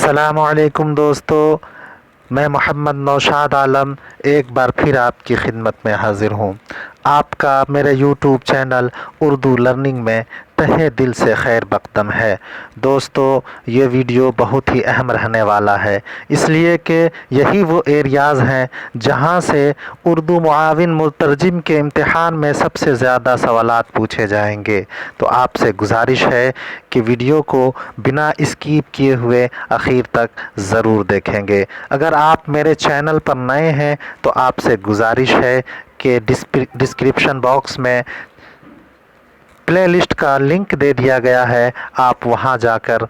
अस्सलाम वालेकुम दोस्तों, मैं मोहम्मद नौशाद आलम एक बार फिर आपकी खिदमत में हाज़िर हूँ। आपका मेरे यूट्यूब चैनल उर्दू लर्निंग में तहे दिल से खैर मक़दम है। दोस्तों, ये वीडियो बहुत ही अहम रहने वाला है, इसलिए कि यही वो एरियाज़ हैं जहाँ से उर्दू मुआविन मुतरजिम के इम्तिहान में सबसे ज़्यादा सवालात पूछे जाएंगे। तो आपसे गुजारिश है कि वीडियो को बिना स्किप किए हुए आखिर तक ज़रूर देखेंगे। अगर आप मेरे चैनल पर नए हैं तो आपसे गुजारिश है कि डिस्क्रिप्शन बॉक्स में प्लेलिस्ट का लिंक दे दिया गया है, आप वहां जाकर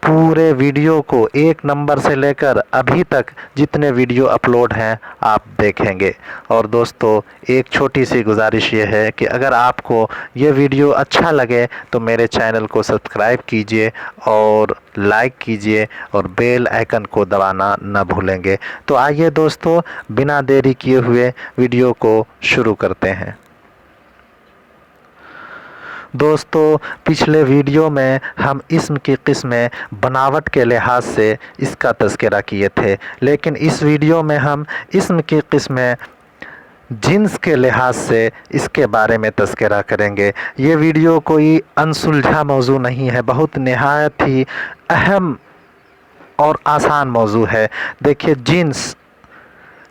पूरे वीडियो को एक नंबर से लेकर अभी तक जितने वीडियो अपलोड हैं आप देखेंगे। और दोस्तों, एक छोटी सी गुजारिश ये है कि अगर आपको ये वीडियो अच्छा लगे तो मेरे चैनल को सब्सक्राइब कीजिए और लाइक कीजिए और बेल आइकन को दबाना न भूलेंगे। तो आइए दोस्तों, बिना देरी किए हुए वीडियो को शुरू करते हैं। दोस्तों, पिछले वीडियो में हम इस्म की किस्में बनावट के लिहाज से इसका तज़किरा किए थे, लेकिन इस वीडियो में हम इस्म की किस्में जिन्स के लिहाज से इसके बारे में तज़किरा करेंगे। ये वीडियो कोई अनसुलझा मौजू नहीं है, बहुत निहायत ही अहम और आसान मौजू है। देखिए, जिन्स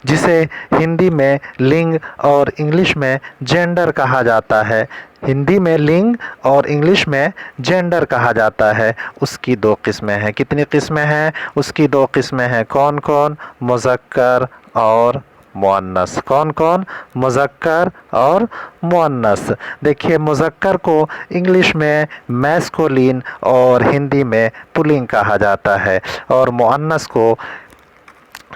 जिसे हिंदी में लिंग और इंग्लिश में जेंडर कहा जाता है, हिंदी में लिंग और इंग्लिश में जेंडर कहा जाता है, उसकी दो किस्में हैं। कितनी किस्में हैं? उसकी दो किस्में हैं। कौन कौन? मुज़क्कर और मुअन्नस। कौन कौन? मुज़क्कर और मुअन्नस। देखिए, मुज़क्कर को इंग्लिश में मैस्कुलिन और हिंदी में पुल्लिंग कहा जाता है, और मुअन्नस को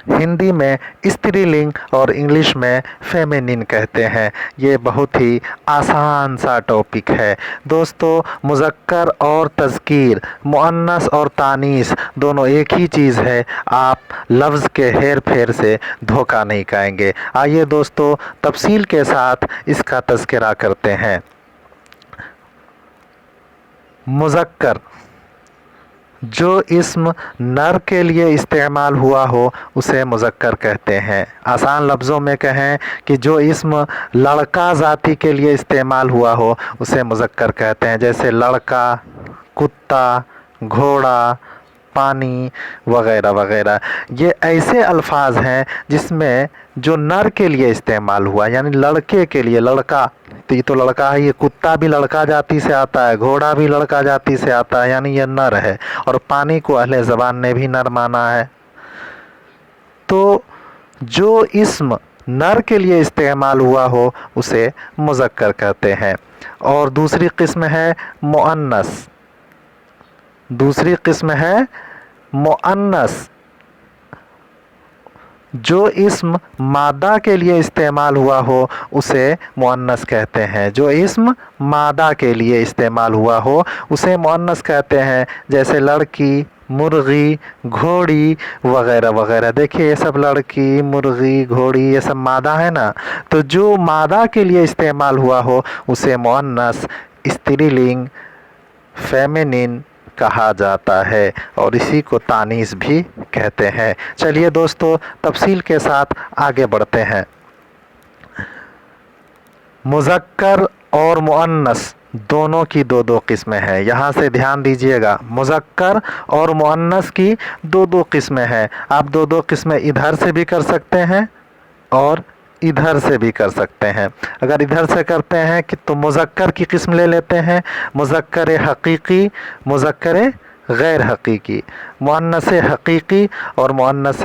हिंदी में स्त्रीलिंग और इंग्लिश में फेमिनिन कहते हैं। ये बहुत ही आसान सा टॉपिक है दोस्तों। मुज़क्कर और तज़कीर, मुअन्नस और तानीस दोनों एक ही चीज़ है, आप लफ्ज़ के हेर फेर से धोखा नहीं खाएंगे। आइए दोस्तों, तफसील के साथ इसका तज़किरा करते हैं। मुज़क्कर, जो इस्म नर के लिए इस्तेमाल हुआ हो उसे मुज़क्कर कहते हैं। आसान लफ्ज़ों में कहें कि जो इस्म लड़का ज़ाति के लिए इस्तेमाल हुआ हो उसे मुज़क्कर कहते हैं, जैसे लड़का, कुत्ता, घोड़ा, पानी वगैरह वगैरह। ये ऐसे अल्फाज हैं जिसमें जो नर के लिए इस्तेमाल हुआ, यानी लड़के के लिए। लड़का तो ये तो लड़का है, ये कुत्ता भी लड़का जाति से आता है, घोड़ा भी लड़का जाति से आता है, यानी ये नर है। और पानी को अहले ज़बान ने भी नर माना है। तो जो इस्म नर के लिए इस्तेमाल हुआ हो उसे मुज़क्कर कहते हैं। और दूसरी किस्म है मुअन्नस। दूसरी किस्म है मुअन्नस, जो इस्म मादा के लिए इस्तेमाल हुआ हो उसे मुअन्नस कहते हैं। जो इस्म मादा के लिए इस्तेमाल हुआ हो उसे मुअन्नस कहते हैं, जैसे लड़की, मुर्गी, घोड़ी वगैरह वगैरह। देखिए, ये सब लड़की, मुर्गी, घोड़ी ये सब मादा है ना। तो जो मादा के लिए इस्तेमाल हुआ हो उसे मुअन्नस, स्त्रीलिंग, फेमिनिन कहा जाता है, और इसी को तानीस भी कहते हैं। चलिए दोस्तों, तफसील के साथ आगे बढ़ते हैं। मुज़क्कर और मुअन्नस दोनों की दो दो किस्में हैं। यहाँ से ध्यान दीजिएगा, मुज़क्कर और मुअन्नस की दो दो किस्में हैं। आप दो दो किस्में इधर से भी कर सकते हैं और इधर से भी कर सकते हैं। अगर इधर से करते हैं कि तो मुज़क्कर की किस्म ले लेते हैं, मुज़क्कर हकीकी, मुज़क्कर गैर हकीकी, मुअन्नस हकीकी और मुअन्नस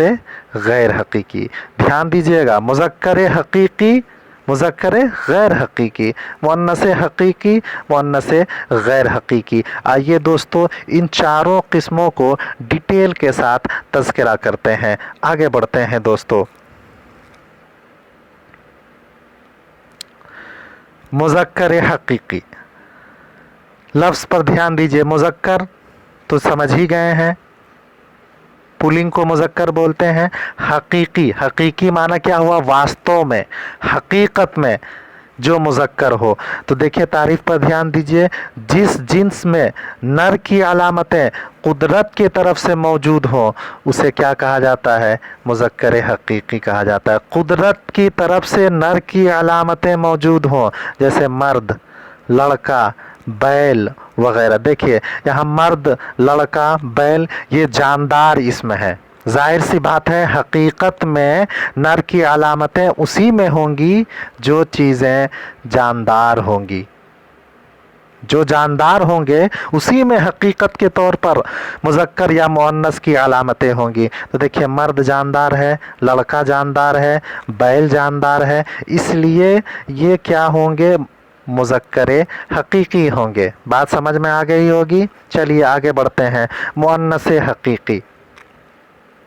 गैर हकीकी। ध्यान दीजिएगा, मुज़क्कर हकीकी, मुज़क्कर गैर हकीकी, मुअन्नस हकीकी, मुअन्नस गैर हकीकी। आइए दोस्तों, इन चारों किस्मों को डिटेल के साथ तज़किरा करते हैं। आगे बढ़ते हैं दोस्तों। मुज़क्कर हकीकी, लफ्ज़ पर ध्यान दीजिए। मुज़क्कर तो समझ ही गए हैं, पुल्लिंग को मुज़क्कर बोलते हैं। हकीकी, हकीकी माना क्या हुआ? वास्तव में, हकीकत में, जो मुज़क्कर हो। तो देखिए तारीफ पर ध्यान दीजिए, जिस जिन्स में नर की अलामतें कुदरत की तरफ से मौजूद हो उसे क्या कहा जाता है? मुज़क्कर हकीकी कहा जाता है। कुदरत की तरफ से नर की अलामतें मौजूद हों, जैसे मर्द, लड़का, बैल वगैरह। देखिए यहाँ मर्द, लड़का, बैल ये जानदार इसम है। जाहिर सी बात है हकीकत में नर की अलामतें उसी में होंगी जो चीज़ें जानदार होंगी। जो जानदार होंगे उसी में हकीकत के तौर पर मुज़क्कर या मुअन्नस की अलामतें होंगी। तो देखिए मर्द जानदार है, लड़का जानदार है, बैल जानदार है, इसलिए ये क्या होंगे? मुज़क्कर हकीकी होंगे। बात समझ में आ गई होगी। चलिए आगे बढ़ते हैं। मुअन्नस हकीकी।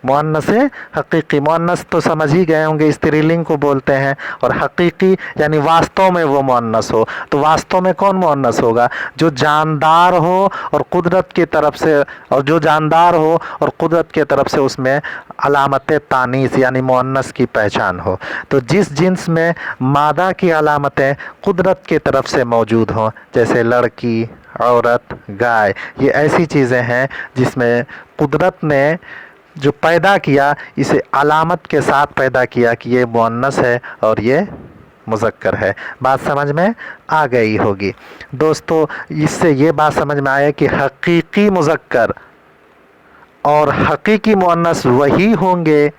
मुअन्नस हकीकी, मुअन्नस तो समझ ही गए होंगे, स्त्रीलिंग को बोलते हैं, और हकीकी यानी वास्तव में वो मुअन्नस हो। तो वास्तव में कौन मुअन्नस होगा? जो जानदार हो और कुदरत की तरफ से, और जो जानदार हो और कुदरत की तरफ से उसमें अलामत तानीस यानी मुअन्नस की पहचान हो। तो जिस जिन्स में मादा की अलामतें कुदरत की तरफ से मौजूद हों, जैसे लड़की, औरत, गाय, ये ऐसी चीज़ें हैं जिसमें कुदरत ने जो पैदा किया इसे अलामत के साथ पैदा किया कि ये मुअन्नस है और ये मुज़क्कर है। बात समझ में आ गई होगी। दोस्तों इससे ये बात समझ में आया कि हकीकी मुज़क्कर और हकीकी मुअन्नस वही होंगे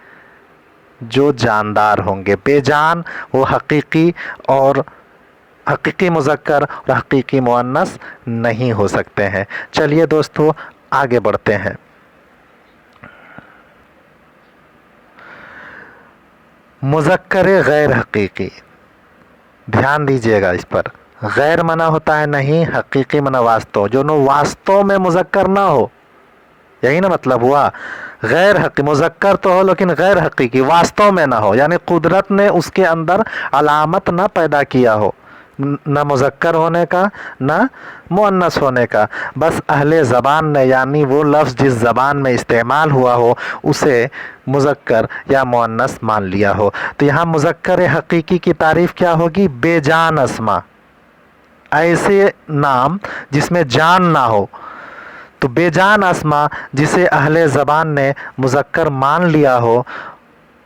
जो जानदार होंगे। बेजान वो हकीकी और हकीकी मुज़क्कर और हकीकी मुअन्नस नहीं हो सकते हैं। चलिए दोस्तों आगे बढ़ते हैं। मुज़क्कर गैर हकीकी, ध्यान दीजिएगा इस पर। गैर मना होता है नहीं, हकीकी मना वास्तव, जो नो वास्तव में मुज़क्कर ना हो, यही ना मतलब हुआ। गैर हकीकी, मुज़क्कर तो हो लेकिन गैर हकीकी, वास्तव में ना हो, यानी कुदरत ने उसके अंदर अलामत ना पैदा किया हो, न मुज़क्कर होने का न मुअन्नस होने का। बस अहले ज़बान ने यानी वो लफ्ज़ जिस ज़बान में इस्तेमाल हुआ हो उसे मुज़क्कर या मुअन्नस मान लिया हो। तो यहाँ मुज़क्कर हकीकी की तारीफ़ क्या होगी? बेजान अस्मा, ऐसे नाम जिसमें जान ना हो। तो बेजान अस्मा जिसे अहले ज़बान ने मुज़क्कर मान लिया हो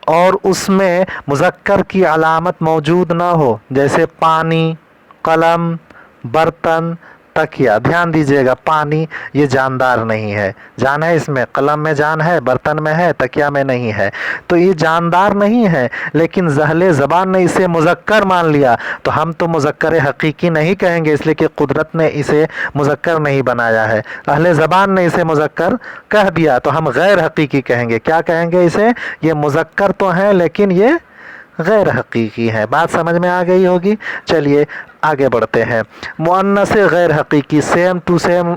और उसमें मुज़क्कर की अलामत मौजूद ना हो, जैसे पानी, कलम, बर्तन, तकिया। ध्यान दीजिएगा पानी ये जानदार नहीं है, जान है इसमें, कलम में जान है, बर्तन में है, तकिया में नहीं है, तो ये जानदार नहीं है। लेकिन अहले ज़बान ने इसे मुज़क्कर मान लिया, तो हम तो मुज़क्कर हकीकी नहीं कहेंगे, इसलिए कि कुदरत ने इसे मुज़क्कर नहीं बनाया है। अहले ज़बान ने इसे मुज़क्कर कह दिया तो हम गैर हकीकी कहेंगे। क्या कहेंगे इसे? ये मुज़क्कर तो हैं लेकिन ये गैर हकीकी है। बात समझ में आ गई होगी। चलिए आगे बढ़ते हैं। मुअन्नस गैर हकीकी, सेम टू सेम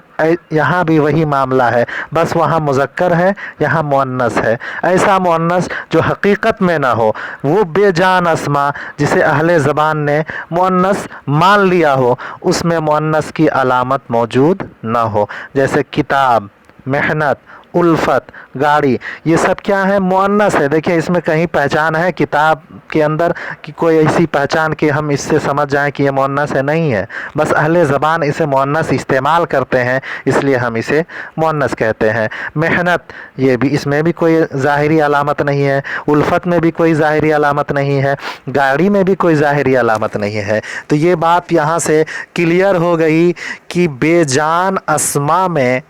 यहाँ भी वही मामला है, बस वहाँ मुज़क्कर है, यहाँ मुअन्नस है। ऐसा मुअन्नस जो हकीकत में ना हो, वो बेजान अस्मा जिसे अहले ज़बान ने मुअन्नस मान लिया हो, उसमें मुअन्नस की अलामत मौजूद ना हो, जैसे किताब, मेहनत, उल्फत, गाड़ी, ये सब क्या है? मुअन्नस है। देखिए इसमें कहीं पहचान है किताब के अंदर कि कोई ऐसी पहचान कि हम इससे समझ जाएं कि ये मुअन्नस है? नहीं है। बस अहले ज़बान इसे मुअन्नस इस्तेमाल करते हैं इसलिए हम इसे मुअन्नस कहते हैं। मेहनत, ये भी, इसमें भी कोई ज़ाहिरी अलामत नहीं है। उल्फत में भी कोई ज़ाहिरी अलामत नहीं है। गाड़ी में भी कोई ज़ाहिरी अलामत नहीं है। तो ये बात यहाँ से क्लियर हो गई कि बेजान अस्मा में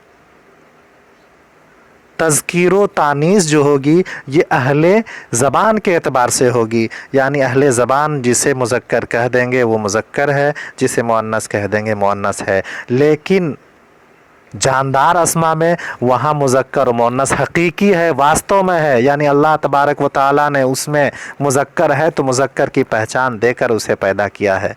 तज़कीरो तानीस जो होगी ये अहले ज़बान के एतबार से होगी, यानी अहले ज़बान जिसे मुज़क्कर कह देंगे वो मुज़क्कर है, जिसे मुअन्नस कह देंगे मुअन्नस है। लेकिन जानदार अस्मा में वहाँ मुज़क्कर और मुअन्नस हकीकी है, वास्तव में है, यानी अल्लाह तबारक व तआला ने उसमें मुज़क्कर है तो मुज़क्कर की पहचान देकर उसे पैदा किया है।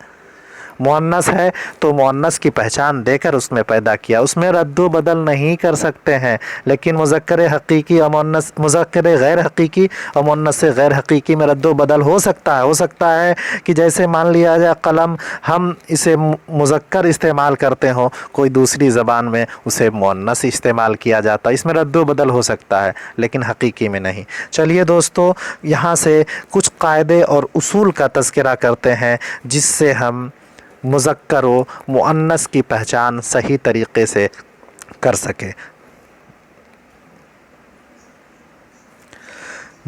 मुअन्नस है तो मुअन्नस की पहचान देकर उसमें पैदा किया, उसमें रद्दो बदल नहीं कर सकते हैं। लेकिन मुज़क्कर हकीकी और मुअन्नस, मुज़क्कर गैर हकीकी और मुअन्नस से गैर हकीकी में रद्दो बदल हो सकता है। हो सकता है कि जैसे मान लिया जाए कलम, हम इसे मुज़क्कर इस्तेमाल करते हों, कोई दूसरी ज़बान में उसे मुअन्नस इस्तेमाल किया जाता, इसमें रद्दो बदल हो सकता है, लेकिन हकीकी में नहीं। चलिए दोस्तों यहाँ से कुछ कायदे और उसूल का तज़किरा करते हैं जिससे हम मुज़क्कर व मुअन्नस की पहचान सही तरीक़े से कर सकें।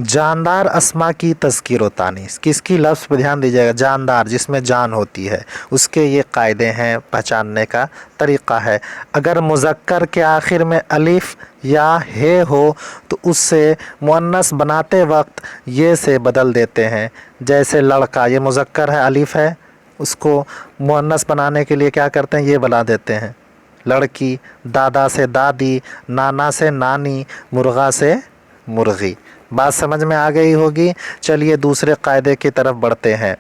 जानदार अस्मा की तज़कीर व तानीस, किसकी लफ्ज़ पर ध्यान दीजिएगा, जानदार जिसमें जान होती है, उसके ये कायदे हैं, पहचानने का तरीक़ा है। अगर मुज़क्कर के आखिर में अलिफ़ या हे हो तो उससे मुअन्नस बनाते वक्त ये से बदल देते हैं। जैसे लड़का, ये मुज़क्कर है, अलिफ़ है, उसको मुअन्नस बनाने के लिए क्या करते हैं, ये बना देते हैं लड़की। दादा से दादी, नाना से नानी, मुर्गा से मुर्गी। बात समझ में आ गई होगी। चलिए दूसरे कायदे की तरफ बढ़ते हैं।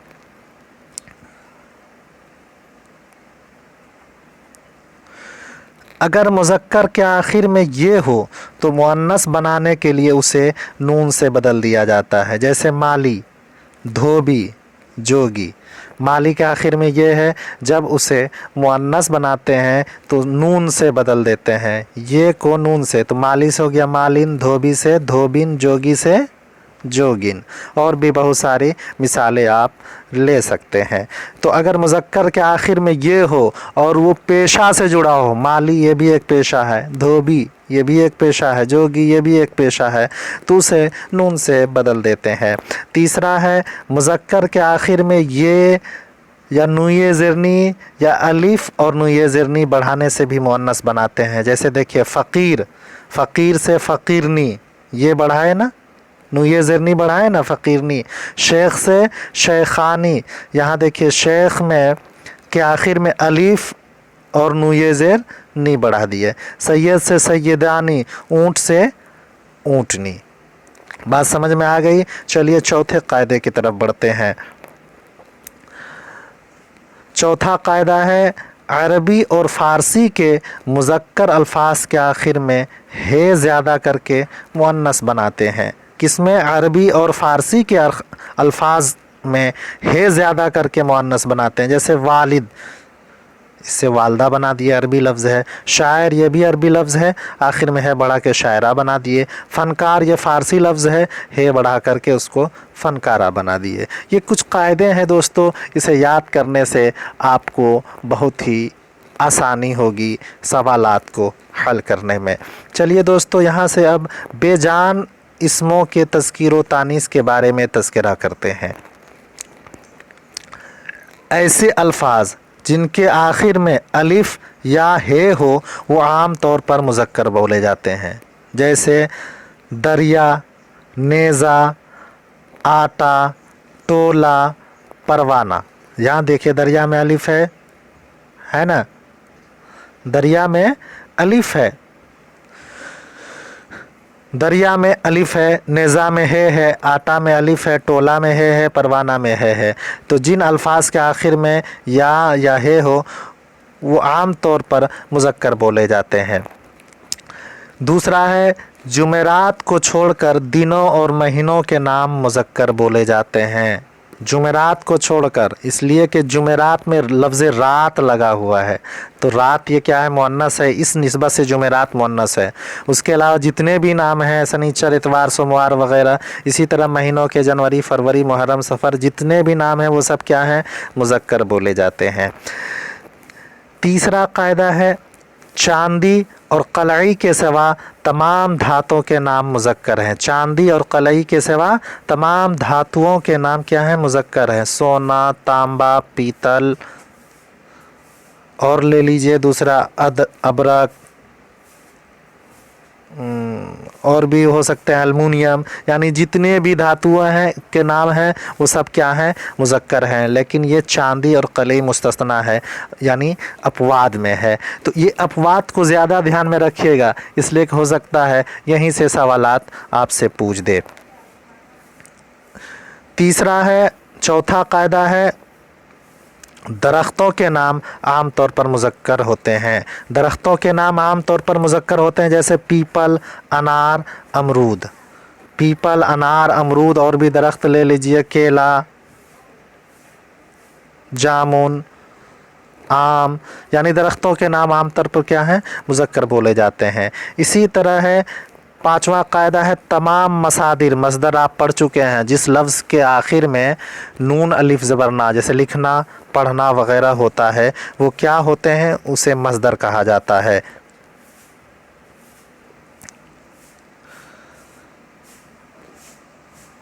अगर मुज़क्कर के आखिर में ये हो तो मुअन्नस बनाने के लिए उसे नून से बदल दिया जाता है। जैसे माली, धोबी, जोगी। माली के आखिर में ये है, जब उसे मुअन्नस बनाते हैं तो नून से बदल देते हैं, ये को नून से, तो माली से हो गया मालिन, धोबी से धोबिन, जोगी से जोगिन। और भी बहुत सारी मिसालें आप ले सकते हैं। तो अगर मुज़क्कर के आखिर में ये हो और वो पेशा से जुड़ा हो, माली ये भी एक पेशा है, धोबी ये भी एक पेशा है, जोगी ये भी एक पेशा है, तो उसे नून से बदल देते हैं। तीसरा है, मुज़क्कर के आखिर में ये या नुये ज़िरनी या अलिफ़ और नुये ज़िरनी बढ़ाने से भी मुअन्नस बनाते हैं। जैसे देखिए फ़कीर, फ़कीर से फ़कीरनी, ये बढ़ाए ना, नुये ज़िरनी बढ़ाए ना, फ़कीरनी। शेख से शेखानी, यहाँ देखिए शेख में के आखिर में अलिफ़ और नुये ज़ेर नी बढ़ा दिए। सैयद से सैयदानी, ऊँट से ऊँटनी। बात समझ में आ गई। चलिए चौथे कायदे की तरफ बढ़ते हैं। चौथा कायदा है, अरबी और फ़ारसी के मुज़क्कर अल्फाज के आखिर में हे ज़्यादा करके मुअन्नस बनाते हैं। किसमें, अरबी और फ़ारसी के अल्फाज में हे ज़्यादा करके मुअन्नस बनाते हैं। जैसे वालिद, इससे वालदा बना दिया, अरबी लफ्ज़ है। शायर, ये भी अरबी लफ्ज़ है, आखिर में है बढ़ा के शायरा बना दिए। फ़नकार, ये फ़ारसी लफ्ज़ है, है बढ़ा करके उसको फ़नकारा बना दिए। ये कुछ कायदे हैं दोस्तों, इसे याद करने से आपको बहुत ही आसानी होगी सवालात को हल करने में। चलिए दोस्तों, यहाँ से अब बेजान इसमों के तज़कीर व तानीस के बारे में तज़किरा करते हैं। ऐसे अल्फाज जिनके आखिर में अलिफ़ या हे हो वो आम तौर पर मुज़क्कर बोले जाते हैं। जैसे दरिया, नेज़ा, आटा, टोला, परवाना। यहाँ देखिए दरिया में अलिफ़ है ना, दरिया में अलिफ़ है, दरिया में अलिफ़ है, नेज़ा में है, आटा में अलिफ़ है, टोला में है, परवाना में है। तो जिन अल्फाज के आखिर में या है हो वो आम तौर पर मुज़क्कर बोले जाते हैं। दूसरा है, जुमेरात को छोड़कर दिनों और महीनों के नाम मुज़क्कर बोले जाते हैं। जुमेरात को छोड़कर, इसलिए कि जुमेरात में लफ्ज़ रात लगा हुआ है, तो रात ये क्या है, मुअन्नस है, इस निस्बत से जुमेरात मुअन्नस है। उसके अलावा जितने भी नाम हैं, शनिचर, इतवार, सोमवार वग़ैरह, इसी तरह महीनों के जनवरी, फरवरी, मुहर्रम, सफ़र, जितने भी नाम हैं वो सब क्या हैं, मुज़क्कर बोले जाते हैं। तीसरा कायदा है, चांदी और कलई के सिवा तमाम धातुओं के नाम मुज़क्कर हैं। चांदी और कलई के सिवा तमाम धातुओं के नाम क्या हैं, मुज़क्कर हैं। सोना, तांबा, पीतल, और ले लीजिए दूसरा अबरक, और भी हो सकते हैं एल्युमिनियम, यानी जितने भी धातुएं हैं के नाम हैं वो सब क्या हैं, मुज़क्कर हैं। लेकिन ये चांदी और कलई मुस्तस्ना है, यानी अपवाद में है। तो ये अपवाद को ज़्यादा ध्यान में रखिएगा, इसलिए हो सकता है यहीं से सवालात आपसे पूछ दे। तीसरा है, चौथा कायदा है, दरख्तों के नाम आम तौर पर मुज़क्कर होते हैं। दरख्तों के नाम आम तौर पर मुज़क्कर होते हैं, जैसे पीपल, अनार, अमरूद। पीपल, अनार, अमरूद, और भी दरख्त ले लीजिए, केला, जामुन, आम, यानी दरख्तों के नाम आम तौर पर क्या हैं, मुज़क्कर बोले जाते हैं। इसी तरह है पांचवा कायदा है तमाम मसादिर, मसदर आप पढ़ चुके हैं, जिस लफ्ज़ के आखिर में नून अलिफ ज़बर ना, जैसे लिखना पढ़ना वगैरह होता है, वो क्या होते हैं, उसे मसदर कहा जाता है।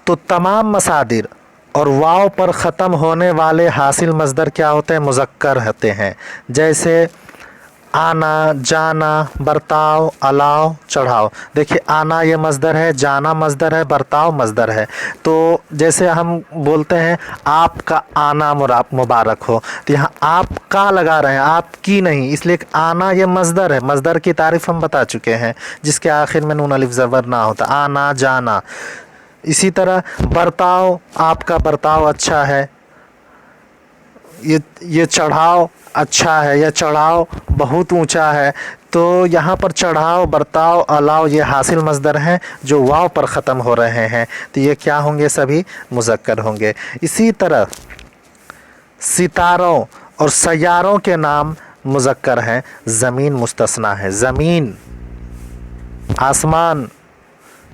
तो तमाम मसादिर और वाव पर ख़त्म होने वाले हासिल मसदर क्या होते हैं, मुज़क्कर होते हैं। जैसे आना, जाना, बर्ताव, अलाव, चढ़ाव। देखिए आना ये मसदर है, जाना मसदर है, बर्ताव मसदर है। तो जैसे हम बोलते हैं आपका आना मुबारक हो, तो यहाँ आप का लगा रहे हैं, आपकी नहीं, इसलिए आना ये मसदर है। मसदर की तारीफ़ हम बता चुके हैं, जिसके आखिर में नून अलिफ ज़बर ना होता, आना, जाना। इसी तरह बर्ताव, आपका बर्ताव अच्छा है, ये चढ़ाव अच्छा है, यह चढ़ाव बहुत ऊंचा है। तो यहाँ पर चढ़ाव, बर्ताव, अलाव ये हासिल मसदर हैं जो वाव पर ख़त्म हो रहे हैं, तो ये क्या होंगे, सभी मुज़क्कर होंगे। इसी तरह सितारों और सैयारों के नाम मुज़क्कर हैं, ज़मीन मुस्तस्ना है। ज़मीन, आसमान,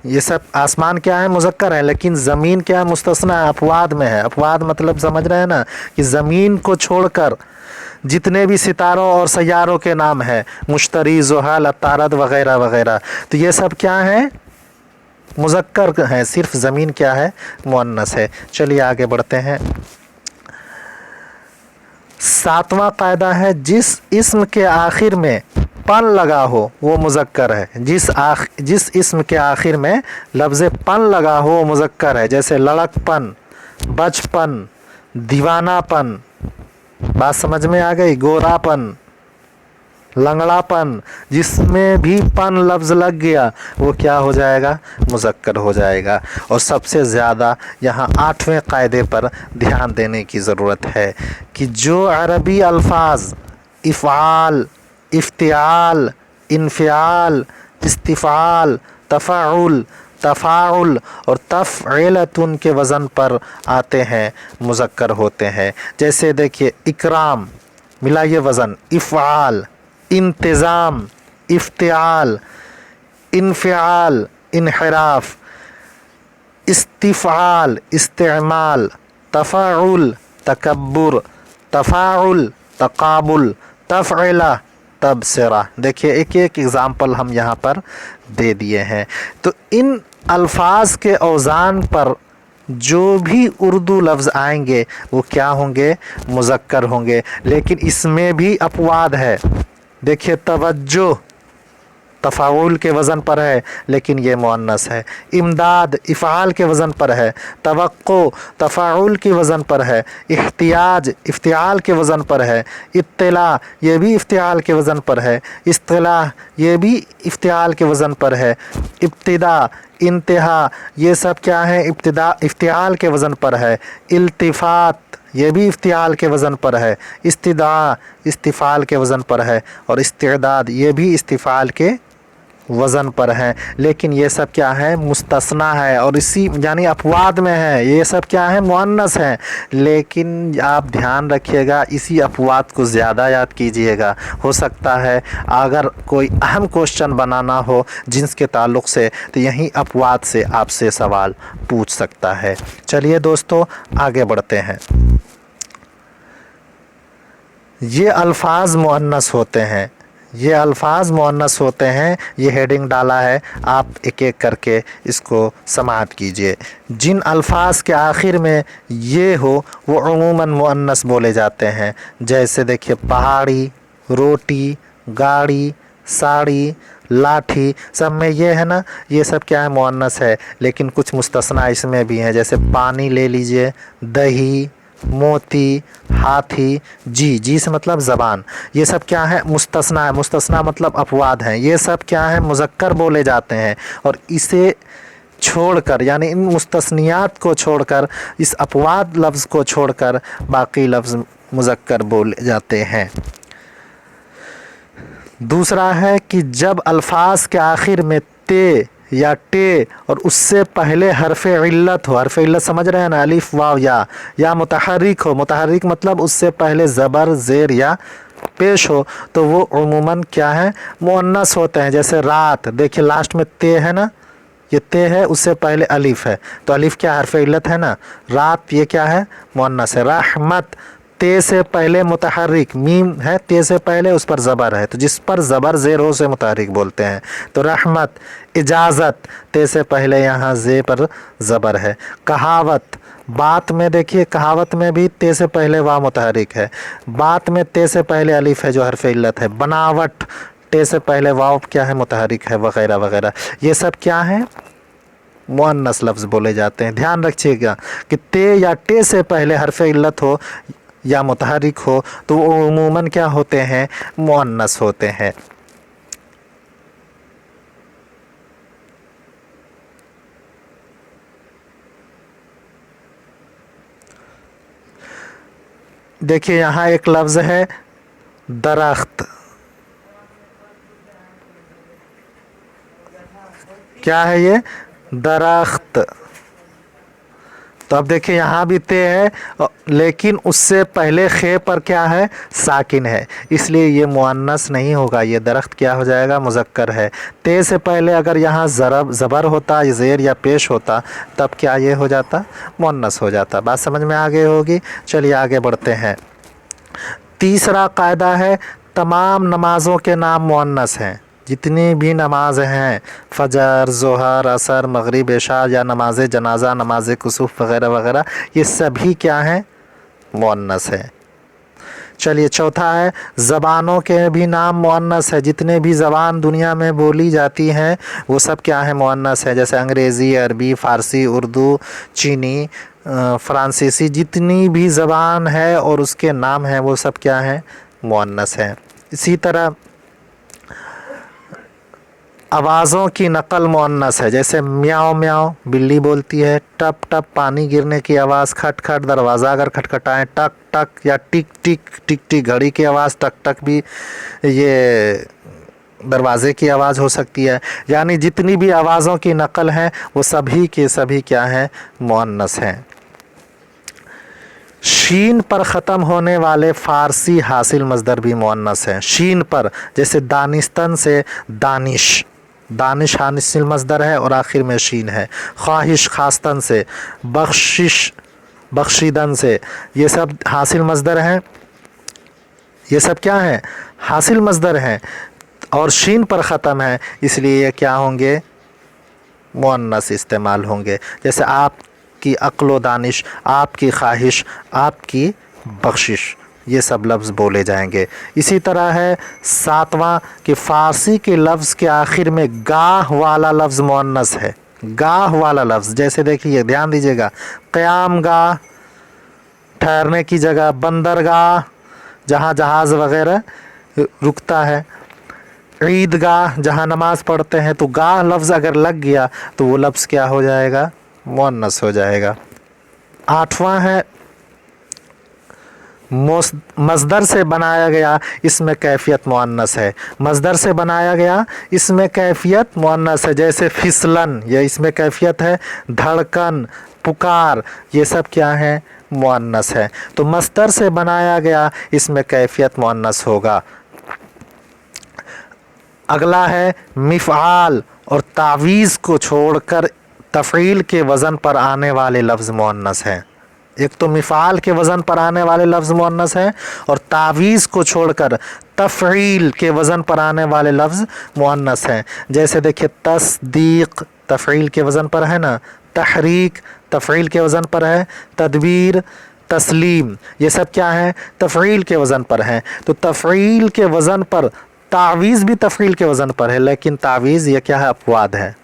ये सब आसमान क्या है, मुज़क्कर है, लेकिन ज़मीन क्या है, मुस्तस्ना है, अपवाद में है। अपवाद मतलब समझ रहे हैं ना, कि ज़मीन को छोड़कर जितने भी सितारों और सैयारों के नाम हैं, मुश्तरी, ज़ुहल, अतारद वगैरह वगैरह, तो ये सब क्या है, मुज़क्कर हैं। सिर्फ ज़मीन क्या है, मुअन्नस है। चलिए आगे बढ़ते हैं। सातवां कायदा है जिस इस्म के आखिर में पन लगा हो वो मुज़क्कर है। जिस इस्म के आखिर में लफ्ज़ पन लगा हो वो मुज़क्कर है। जैसे लड़कपन, बचपन, दीवानापन, बात समझ में आ गई, गोरापन, लंगड़ापन, जिसमें भी पन लफ्ज़ लग गया वो क्या हो जाएगा, मुज़क्कर हो जाएगा। और सबसे ज़्यादा यहाँ आठवें कायदे पर ध्यान देने की ज़रूरत है कि जो अरबी अल्फाज इफ़आल, इफ्तिआल, इन्फ़िआल, इस्तिफ़ाल, तफ़ाउल, तफ़ाउल और तफ़ईलतुन के वज़न पर आते हैं मुज़क्कर होते हैं। जैसे देखिए इकराम, मिलाइए वज़न, इफ़आल, इंतज़ाम, इफ्तिआल, इन्फ़िआल, इन्हिराफ, इस्तिफ़आल, इस्तेमाल, तफ़ाउल, तकब्बुर, तफ़ाउल, तक़ाबुल, तफ़ईला, तबसरा। देखिए एक एक एग्ज़ाम्पल हम यहाँ पर दे दिए हैं। तो इन अल्फाज के औज़ान पर जो भी उर्दू लफ्ज़ आएंगे वो क्या होंगे, मुज़क्कर होंगे। लेकिन इसमें भी अपवाद है। देखिए तवज्जो तफ़ाउल के वज़न पर है लेकिन ये मुअन्नस है। इमदाद इफ़आल के वज़न पर है। तवक्को तफ़ाउल के वज़न पर है। इख्तियाज इफ्तिआल के वज़न पर है। इत्तिला ये भी इफ्तिआल के वज़न पर है। इस्तिलाह ये भी इफ्तिआल के वज़न पर है। इब्तिदा इंतहा ये सब क्या है, इफ्तिआल के वज़न पर है। इल्तिफ़ात ये भी इफ्तिआल के वज़न पर है। इस्तिदा इस्तिफ़ाल के वज़न पर है। और इस्तिदाद ये भी इस्तिफ़ाल के वज़न पर है। लेकिन ये सब क्या है, मुस्तस्ना है और इसी यानी अपवाद में है। ये सब क्या है, मुअन्नस है। लेकिन आप ध्यान रखिएगा, इसी अपवाद को ज़्यादा याद कीजिएगा। हो सकता है अगर कोई अहम क्वेश्चन बनाना हो जिन्स के ताल्लुक़ से, तो यही अपवाद से आपसे सवाल पूछ सकता है। चलिए दोस्तों आगे बढ़ते हैं। ये अल्फाज मुअन्नस होते हैं, ये अल्फाज मुअन्नस होते हैं। ये हेडिंग डाला है, आप एक एक करके इसको समाअत कीजिए। जिन अल्फाज के आखिर में ये हो वो उमूमन मुअन्नस बोले जाते हैं। जैसे देखिए पहाड़ी, रोटी, गाड़ी, साड़ी, लाठी, सब में ये है ना, ये सब क्या है, मुअन्नस है। लेकिन कुछ मुस्तस्ना इसमें भी हैं। जैसे पानी ले लीजिए, दही, मोती, हाथी, जी से मतलब ज़बान, ये सब क्या है, मुस्तस्ना है। मुस्तस्ना मतलब अपवाद हैं। ये सब क्या है, मुज़क्कर बोले जाते हैं। और इसे छोड़कर यानी इन मुस्तस्नियात को छोड़कर, इस अपवाद लफ्ज़ को छोड़कर बाकी लफ्ज़ मुज़क्कर बोले जाते हैं। दूसरा है कि जब अल्फाज के आखिर में ते या टे और उससे पहले हरफ इल्लत हो, हरफ इल्लत समझ रहे हैं ना, अलिफ वाव या मुतहर्रिक हो। मुतहर्रिक मतलब उससे पहले ज़बर, ज़ेर या पेश हो तो वो उमूमन क्या है, मुअन्नस होते हैं। जैसे रात, देखिए लास्ट में ते है ना, ये ते है, उससे पहले अलिफ है, तो अलिफ क्या हर्फ इल्लत है ना। रात ये क्या है, मुअन्नस है। रहमत, ते से पहले मुतहर्रिक, मीम है ते से पहले, उस पर ज़बर है, तो जिस पर ज़बर ज़ेर हो से मुतहर्रिक बोलते हैं। तो रहमत। इजाज़त, ते से पहले यहाँ ज़े पर ज़बर है। कहावत, बात में देखिए कहावत में भी ते से पहले वाव मुतहर्रिक है, बात में ते से पहले अलिफ है जो हर्फ इल्लत है। बनावट, टे से पहले वाव क्या है, मुतहर्रिक है, वगैरह वगैरह। ये सब क्या है, मुअन्नस लफ्ज़ बोले जाते हैं। ध्यान रखिएगा कि ते या टे से पहले हर्फ इल्लत हो या मुतहर्रिक हो तो वो उमूमन क्या होते हैं, मुअन्नस होते हैं। देखिए यहाँ एक लफ्ज़ है दरख्त, क्या है ये, दरख्त। तो अब देखिए यहाँ भी ते है, लेकिन उससे पहले खे पर क्या है, साकिन है, इसलिए ये मुअन्नस नहीं होगा, ये दरख्त क्या हो जाएगा, मुज़क्कर है। ते से पहले अगर यहाँ ज़बर होता, ज़ेर या पेश होता, तब क्या ये हो जाता, मुअन्नस हो जाता। बात समझ में आ गई होगी। चलिए आगे बढ़ते हैं। तीसरा कायदा है, तमाम नमाज़ों के नाम मुअन्नस हैं। जितनी भी नमाज़ हैं, फ़जर, ज़ोहर, असर, मगरिब, इशा या नमाज जनाजा, नमाज कुसूफ वगैरह वगैरह, ये सभी क्या हैं, मुअन्नस हैं। चलिए चौथा है, ज़बानों के भी नाम मुअन्नस है। जितने भी ज़बान दुनिया में बोली जाती हैं वो सब क्या है, मुअन्नस है। जैसे अंग्रेज़ी, अरबी, फ़ारसी, उर्दू, चीनी, फ़्रांसीसी, जितनी भी ज़बान है और उसके नाम हैं वो सब क्या हैं, मुअन्नस हैं। इसी तरह आवाज़ों की नकल मुअन्नस है। जैसे म्याओ म्याओ बिल्ली बोलती है, टप टप पानी गिरने की आवाज़, खट खट दरवाज़ा अगर खटखटाएं, टक टक या टिक टिक टिक टिक घड़ी की आवाज़, टक टक भी ये दरवाज़े की आवाज़ हो सकती है। यानी जितनी भी आवाज़ों की नकल है वो सभी के सभी क्या हैं, मुअन्नस हैं। शीन पर ख़त्म होने वाले फ़ारसी हासिल मज़दर भी मुअन्नस हैं। शीन पर, जैसे दानिस्तन से दानिश, दानिश हासिल मज़दर है और आखिर में शीन है। ख्वाहिश, खास्तन से बख्शिश, बख्शीदन से, ये सब हासिल मज़दर हैं, ये सब क्या हैं, हासिल मज़दर हैं और शीन पर ख़त्म है, इसलिए ये क्या होंगे, मुअन्नस इस्तेमाल होंगे। जैसे आपकी अक्ल दानिश, आपकी ख्वाहिश, आपकी बख्शिश, ये सब लफ्ज़ बोले जाएंगे। इसी तरह है सातवां कि फ़ारसी के लफ्ज़ के आखिर में गाह वाला लफ्ज़ मुअन्नस है। गाह वाला लफ्ज़, जैसे देखिए ध्यान दीजिएगा, क़याम गाह ठहरने की जगह, बंदरगाह जहाँ जहाज़ वगैरह रुकता है, ईदगाह जहाँ नमाज़ पढ़ते हैं, तो गाह लफ्ज़ अगर लग गया तो वो लफ्ज़ क्या हो जाएगा, मुअन्नस हो जाएगा। आठवां है मज़दर से बनाया गया इसमें कैफ़ियत मुअन्नस है। मज़दर से बनाया गया इसमें कैफ़ियत मुअन्नस है। जैसे फिसलन, ये इसमें कैफ़ियत है। धड़कन, पुकार, ये सब क्या है, मुअन्नस है। तो मज़दर से बनाया गया इसमें कैफ़ियत मुअन्नस होगा। अगला है मिफ़आल और तावीज़ को छोड़कर तफ़ईल के वज़न पर आने वाले लफ्ज़ मुअन्नस हैं। एक तो मिफ़ाल के वज़न पर आने वाले लफ्ज़ मुअन्नस हैं और तावीज़ को छोड़कर तफ़ईल के वज़न पर आने वाले लफ्ज़ मुअन्नस हैं। जैसे देखिए तस्दीक़ तफ़ईल के वज़न पर है ना, तहरीक तफ़ईल के वज़न पर है, तदबीर, तस्लीम, ये सब क्या है, तफ़ईल के वज़न पर हैं। तो तफ़ईल के वज़न पर तावीज़ भी तफ़ईल के वज़न पर है, लेकिन तावीज़ ये क्या है, अपवाद है,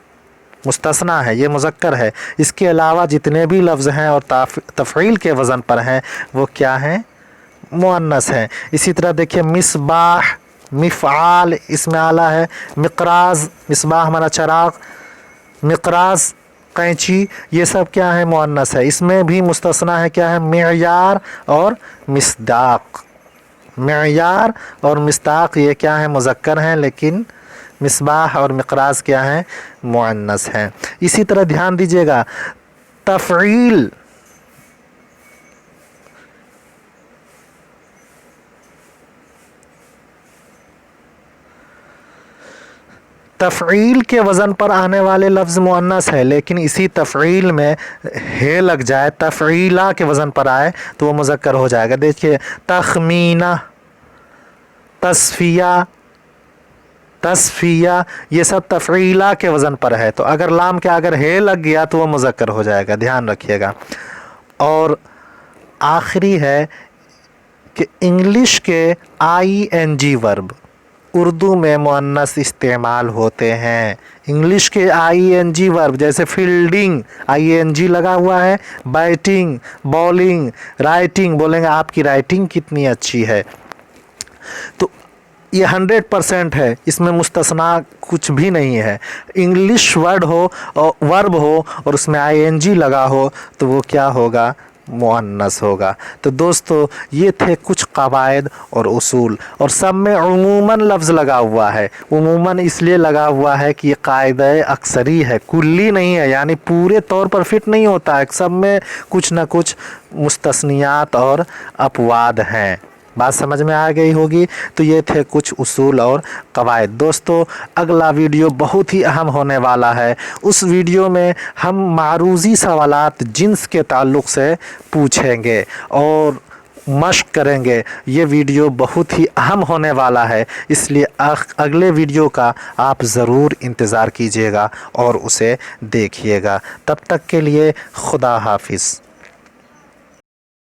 मुस्तस्ना है, ये मुज़क्कर है। इसके अलावा जितने भी लफ्ज़ हैं और तफ़ईल के वज़न पर हैं वो क्या हैं, मुअन्नस हैं। इसी तरह देखिए मिसबाह, मिफ़आल इसमें आला है। मिक़राज़, मिसबाह हमारा चराग़, मिक़राज़ कैंची, ये सब क्या है, मुअन्नस है। इसमें भी मुस्तस्ना है, क्या है, मियार और मिस्दाक़। मियार और मिस्दाक़ ये क्या है, मुज़क्कर हैं, लेकिन मिसबाह और मिक़राज़ क्या हैं, मुअन्नस हैं। इसी तरह ध्यान दीजिएगा तफ़ईल, تفعیل کے وزن پر آنے والے لفظ مؤنث ہے، لیکن اسی تفعیل میں ہے لگ جائے، تفعیلہ کے وزن پر آئے تو وہ مذکر ہو جائے گا۔ دیکھیے تخمینہ، تصفیہ، تصفیہ، یہ سب تفعیلہ کے وزن پر ہے، تو اگر لام کے اگر ہے لگ گیا تو وہ مذکر ہو جائے گا، دھیان رکھیے گا۔ اور آخری ہے کہ انگلش کے ING ورب اردو میں مؤنث استعمال ہوتے ہیں۔ انگلش کے ING ورب جیسے فیلڈنگ ING لگا ہوا ہے، بیٹنگ، بولنگ، رائٹنگ، بولیں گے آپ کی رائٹنگ کتنی اچھی ہے، تو یہ 100% ہے، اس میں مستثنا کچھ بھی نہیں ہے۔ انگلش ورب ہو اور اس میں ING لگا ہو تو وہ کیا ہوگا؟ مؤنث ہوگا۔ تو دوستو یہ تھے کچھ قواعد اور اصول، اور سب میں عموماً لفظ لگا ہوا ہے۔ عموماً اس لیے لگا ہوا ہے کہ یہ قاعدہ اکثری ہے، کلی نہیں ہے، یعنی پورے طور پر فٹ نہیں ہوتا ہے، سب میں کچھ نہ کچھ مستثنیات اور اپواد ہیں۔ بات سمجھ میں آ گئی ہوگی۔ تو یہ تھے کچھ اصول اور قواعد۔ دوستو اگلا ویڈیو بہت ہی اہم ہونے والا ہے، اس ویڈیو میں ہم معروضی سوالات جنس کے تعلق سے پوچھیں گے اور مشق کریں گے۔ یہ ویڈیو بہت ہی اہم ہونے والا ہے، اس لیے اگلے ویڈیو کا آپ ضرور انتظار کیجیے گا اور اسے دیکھیے گا۔ تب تک کے لیے خدا حافظ۔